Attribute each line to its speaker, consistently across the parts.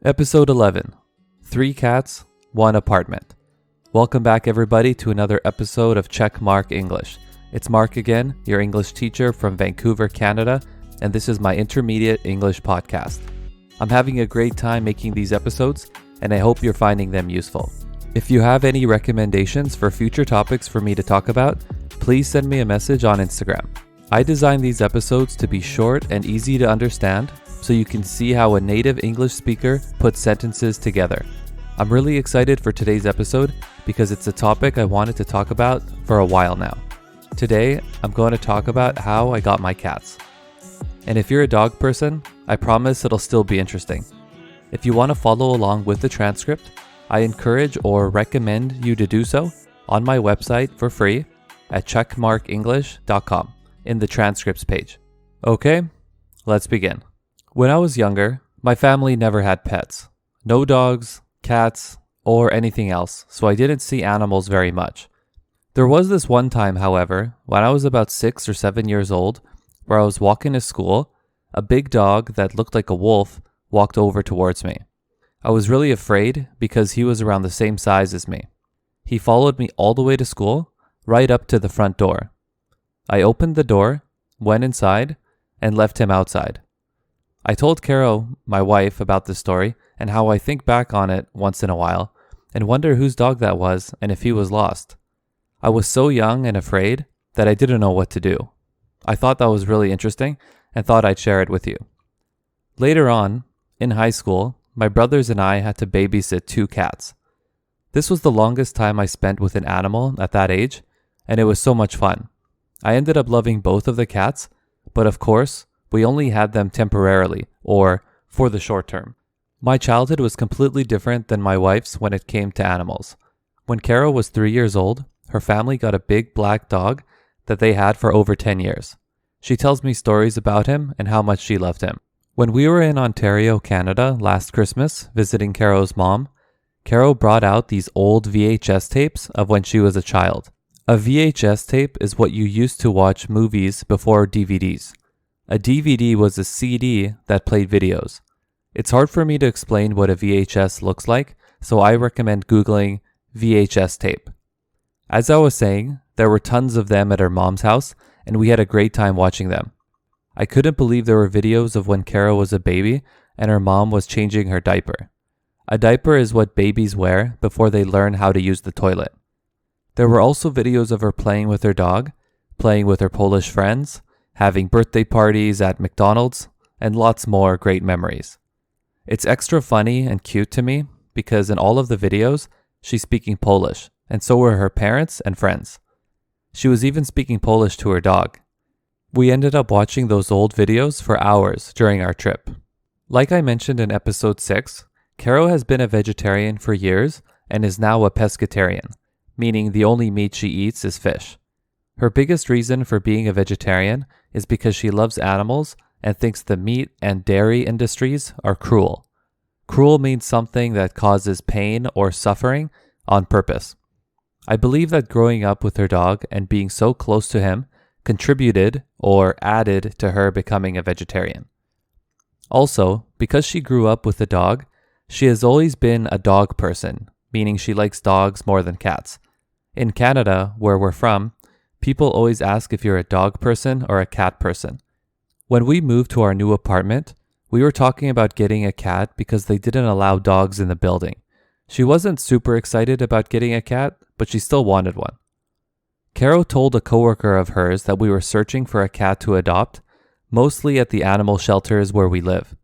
Speaker 1: Episode 11, 3 Cats, 1 Apartment. Welcome back everybody to another episode of CheckMark English. It's Mark again, your English teacher from Vancouver, Canada, and this is my intermediate English podcast. I'm having a great time making these episodes, and I hope you're finding them useful. If you have any recommendations for future topics for me to talk about, please send me a message on Instagram. I designed these episodes to be short and easy to understand, so you can see how a native English speaker puts sentences together. I'm really excited for today's episode because it's a topic I wanted to talk about for a while now. Today, I'm going to talk about how I got my cats. And if you're a dog person, I promise it'll still be interesting. If you want to follow along with the transcript, I encourage or recommend you to do so on my website for free at checkmarkenglish.com in the transcripts page. Okay, let's begin. When I was younger, my family never had pets. No dogs, cats, or anything else, so I didn't see animals very much. There was this one time, however, when I was about 6 or 7 years old, where I was walking to school, a big dog that looked like a wolf walked over towards me. I was really afraid because he was around the same size as me. He followed me all the way to school, right up to the front door. I opened the door, went inside, and left him outside. I told Caro, my wife, about this story and how I think back on it once in a while and wonder whose dog that was and if he was lost. I was so young and afraid that I didn't know what to do. I thought that was really interesting and thought I'd share it with you. Later on, in high school, my brothers and I had to babysit 2 cats. This was the longest time I spent with an animal at that age, and it was so much fun. I ended up loving both of the cats, but of course, we only had them temporarily, or for the short term. My childhood was completely different than my wife's when it came to animals. When Caro was 3 years old, her family got a big black dog that they had for over 10 years. She tells me stories about him and how much she loved him. When we were in Ontario, Canada last Christmas, visiting Caro's mom, Caro brought out these old VHS tapes of when she was a child. A VHS tape is what you used to watch movies before DVDs. A DVD was a CD that played videos. It's hard for me to explain what a VHS looks like, so I recommend Googling VHS tape. As I was saying, there were tons of them at her mom's house, and we had a great time watching them. I couldn't believe there were videos of when Caro was a baby and her mom was changing her diaper. A diaper is what babies wear before they learn how to use the toilet. There were also videos of her playing with her dog, playing with her Polish friends, having birthday parties at McDonald's, and lots more great memories. It's extra funny and cute to me because in all of the videos, she's speaking Polish, and so were her parents and friends. She was even speaking Polish to her dog. We ended up watching those old videos for hours during our trip. Like I mentioned in episode 6, Caro has been a vegetarian for years and is now a pescatarian, meaning the only meat she eats is fish. Her biggest reason for being a vegetarian is because she loves animals and thinks the meat and dairy industries are cruel. Cruel means something that causes pain or suffering on purpose. I believe that growing up with her dog and being so close to him contributed or added to her becoming a vegetarian. Also, because she grew up with a dog, she has always been a dog person, meaning she likes dogs more than cats. In Canada, where we're from, people always ask if you're a dog person or a cat person. When we moved to our new apartment, we were talking about getting a cat because they didn't allow dogs in the building. She wasn't super excited about getting a cat, but she still wanted one. Caro told a coworker of hers that we were searching for a cat to adopt, mostly at the animal shelters where we live.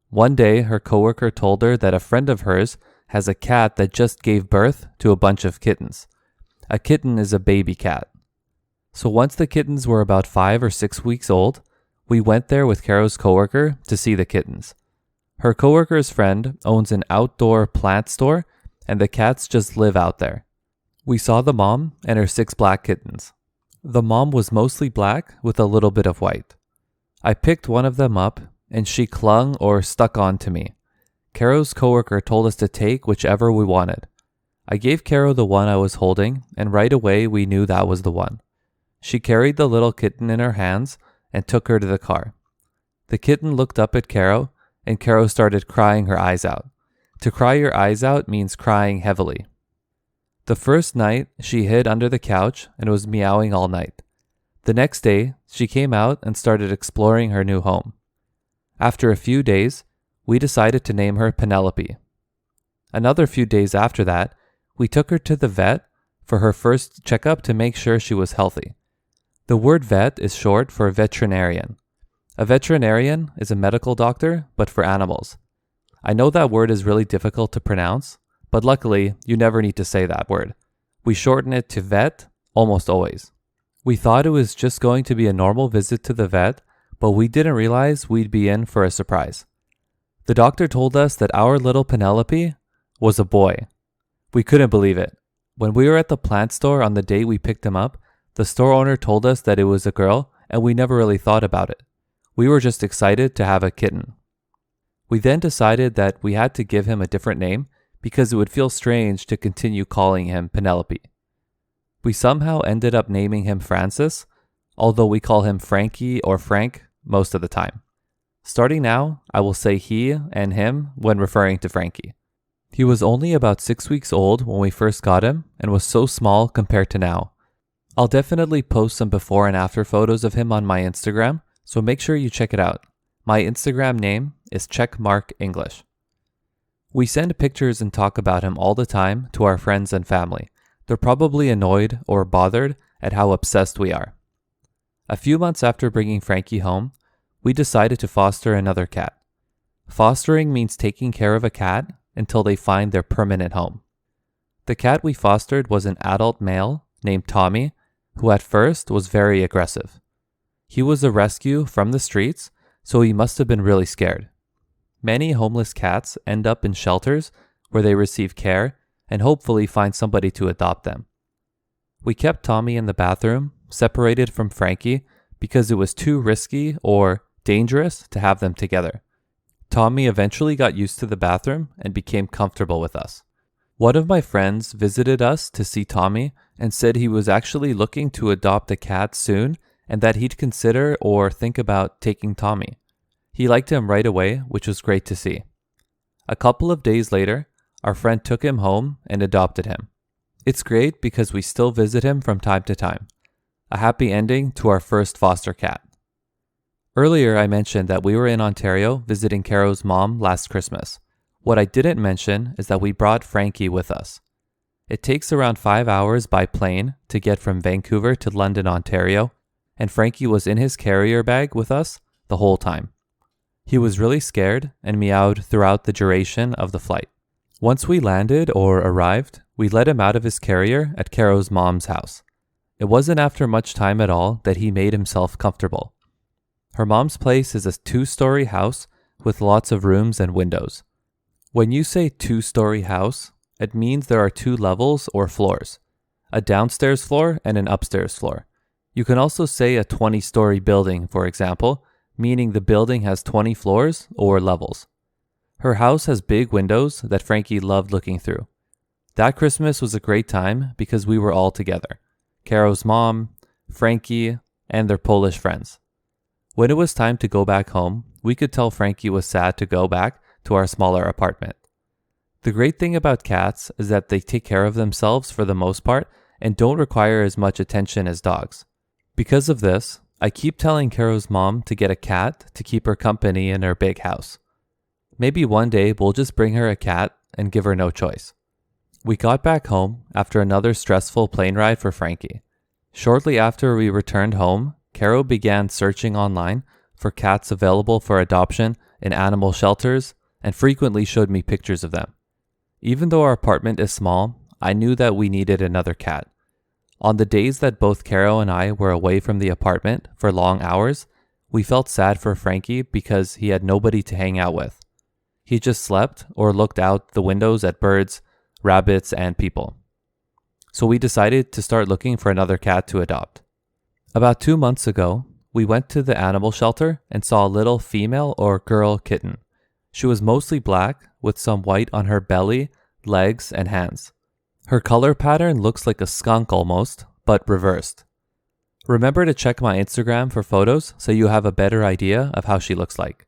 Speaker 1: One day, her coworker told her that a friend of hers has a cat that just gave birth to a bunch of kittens. A kitten is a baby cat. So once the kittens were about 5 or 6 weeks old, we went there with Caro's coworker to see the kittens. Her coworker's friend owns an outdoor plant store, and the cats just live out there. We saw the mom and her 6 black kittens. The mom was mostly black with a little bit of white. I picked one of them up, and she clung or stuck on to me. Caro's coworker told us to take whichever we wanted. I gave Caro the one I was holding, and right away we knew that was the one. She carried the little kitten in her hands and took her to the car. The kitten looked up at Caro, and Caro started crying her eyes out. To cry your eyes out means crying heavily. The first night, she hid under the couch and was meowing all night. The next day, she came out and started exploring her new home. After a few days, we decided to name her Penelope. Another few days after that, we took her to the vet for her first checkup to make sure she was healthy. The word vet is short for veterinarian. A veterinarian is a medical doctor, but for animals. I know that word is really difficult to pronounce, but luckily, you never need to say that word. We shorten it to vet almost always. We thought it was just going to be a normal visit to the vet, but we didn't realize we'd be in for a surprise. The doctor told us that our little Penelope was a boy. We couldn't believe it. When we were at the plant store on the day we picked him up, the store owner told us that it was a girl, and we never really thought about it. We were just excited to have a kitten. We then decided that we had to give him a different name because it would feel strange to continue calling him Penelope. We somehow ended up naming him Francis, although we call him Frankie or Frank most of the time. Starting now, I will say he and him when referring to Frankie. He was only about 6 weeks old when we first got him and was so small compared to now. I'll definitely post some before and after photos of him on my Instagram, so make sure you check it out. My Instagram name is CheckMark English. We send pictures and talk about him all the time to our friends and family. They're probably annoyed or bothered at how obsessed we are. A few months after bringing Frankie home, we decided to foster another cat. Fostering means taking care of a cat until they find their permanent home. The cat we fostered was an adult male named Tommy, who at first was very aggressive. He was a rescue from the streets, so he must have been really scared. Many homeless cats end up in shelters where they receive care and hopefully find somebody to adopt them. We kept Tommy in the bathroom, separated from Frankie, because it was too risky or dangerous to have them together. Tommy eventually got used to the bathroom and became comfortable with us. One of my friends visited us to see Tommy and said he was actually looking to adopt a cat soon and that he'd consider or think about taking Tommy. He liked him right away, which was great to see. A couple of days later, our friend took him home and adopted him. It's great because we still visit him from time to time. A happy ending to our first foster cat. Earlier, I mentioned that we were in Ontario visiting Caro's mom last Christmas. What I didn't mention is that we brought Frankie with us. It takes around 5 hours by plane to get from Vancouver to London, Ontario, and Frankie was in his carrier bag with us the whole time. He was really scared and meowed throughout the duration of the flight. Once we landed or arrived, we let him out of his carrier at Caro's mom's house. It wasn't after much time at all that he made himself comfortable. Her mom's place is a 2-story house with lots of rooms and windows. When you say 2-story house, it means there are 2 levels or floors, a downstairs floor and an upstairs floor. You can also say a 20-story building, for example, meaning the building has 20 floors or levels. Her house has big windows that Frankie loved looking through. That Christmas was a great time because we were all together. Caro's mom, Frankie, and their Polish friends. When it was time to go back home, we could tell Frankie was sad to go back to our smaller apartment. The great thing about cats is that they take care of themselves for the most part and don't require as much attention as dogs. Because of this, I keep telling Caro's mom to get a cat to keep her company in her big house. Maybe one day we'll just bring her a cat and give her no choice. We got back home after another stressful plane ride for Frankie. Shortly after we returned home, Caro began searching online for cats available for adoption in animal shelters and frequently showed me pictures of them. Even though our apartment is small, I knew that we needed another cat. On the days that both Caro and I were away from the apartment for long hours, we felt sad for Frankie because he had nobody to hang out with. He just slept or looked out the windows at birds, rabbits, and people. So we decided to start looking for another cat to adopt. About 2 months ago, we went to the animal shelter and saw a little female or girl kitten. She was mostly black with some white on her belly, legs, and hands. Her color pattern looks like a skunk almost, but reversed. Remember to check my Instagram for photos so you have a better idea of how she looks like.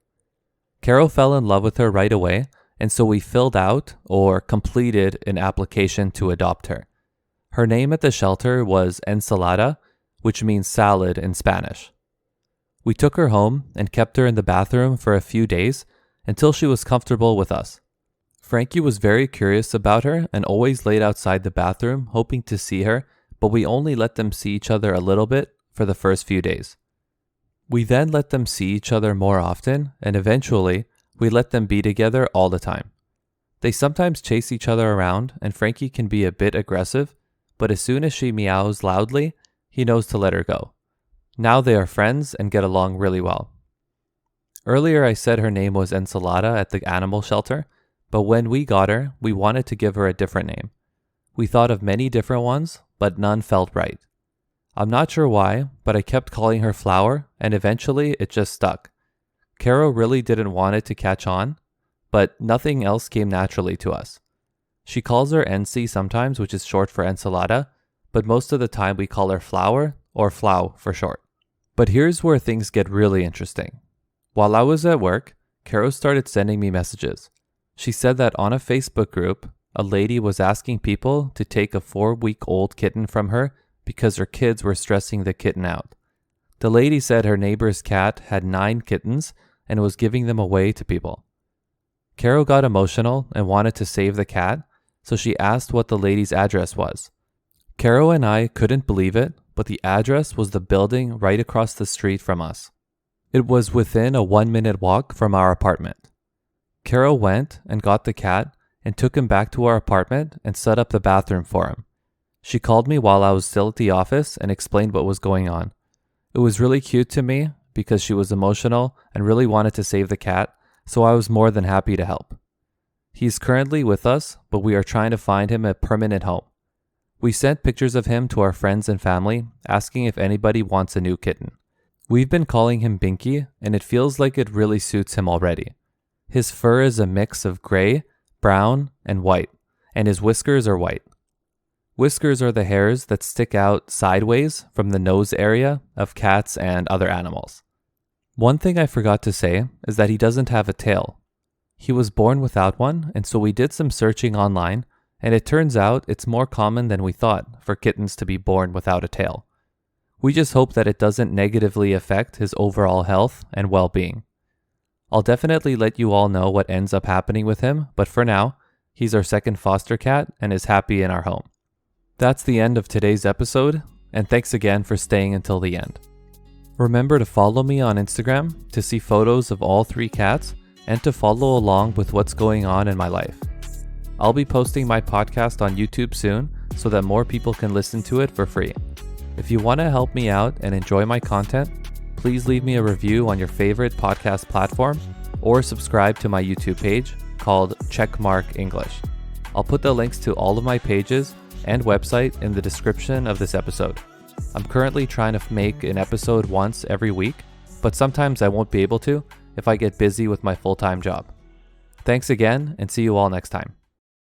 Speaker 1: Caro fell in love with her right away and so we filled out or completed an application to adopt her. Her name at the shelter was Ensalada, which means salad in Spanish. We took her home and kept her in the bathroom for a few days until she was comfortable with us. Frankie was very curious about her and always laid outside the bathroom hoping to see her, but we only let them see each other a little bit for the first few days. We then let them see each other more often, and eventually, we let them be together all the time. They sometimes chase each other around, and Frankie can be a bit aggressive, but as soon as she meows loudly, he knows to let her go. Now they are friends and get along really well. Earlier I said her name was Ensalada at the animal shelter, but when we got her, we wanted to give her a different name. We thought of many different ones, but none felt right. I'm not sure why, but I kept calling her Flower, and eventually it just stuck. Caro really didn't want it to catch on, but nothing else came naturally to us. She calls her NC sometimes, which is short for Ensalada, but most of the time we call her Flower or Flau for short. But here's where things get really interesting. While I was at work, Caro started sending me messages. She said that on a Facebook group, a lady was asking people to take a 4-week-old kitten from her because her kids were stressing the kitten out. The lady said her neighbor's cat had 9 kittens and was giving them away to people. Caro got emotional and wanted to save the cat, so she asked what the lady's address was. Caro and I couldn't believe it, but the address was the building right across the street from us. It was within a 1-minute walk from our apartment. Caro went and got the cat and took him back to our apartment and set up the bathroom for him. She called me while I was still at the office and explained what was going on. It was really cute to me because she was emotional and really wanted to save the cat, so I was more than happy to help. He's currently with us, but we are trying to find him a permanent home. We sent pictures of him to our friends and family, asking if anybody wants a new kitten. We've been calling him Binky, and it feels like it really suits him already. His fur is a mix of gray, brown, and white, and his whiskers are white. Whiskers are the hairs that stick out sideways from the nose area of cats and other animals. One thing I forgot to say is that he doesn't have a tail. He was born without one, and so we did some searching online, and it turns out it's more common than we thought for kittens to be born without a tail. We just hope that it doesn't negatively affect his overall health and well-being. I'll definitely let you all know what ends up happening with him, but for now, he's our second foster cat and is happy in our home. That's the end of today's episode, and thanks again for staying until the end. Remember to follow me on Instagram to see photos of all 3 cats and to follow along with what's going on in my life. I'll be posting my podcast on YouTube soon so that more people can listen to it for free. If you want to help me out and enjoy my content, please leave me a review on your favorite podcast platform or subscribe to my YouTube page called CheckMark English. I'll put the links to all of my pages and website in the description of this episode. I'm currently trying to make an episode once every week, but sometimes I won't be able to if I get busy with my full-time job. Thanks again, and see you all next time.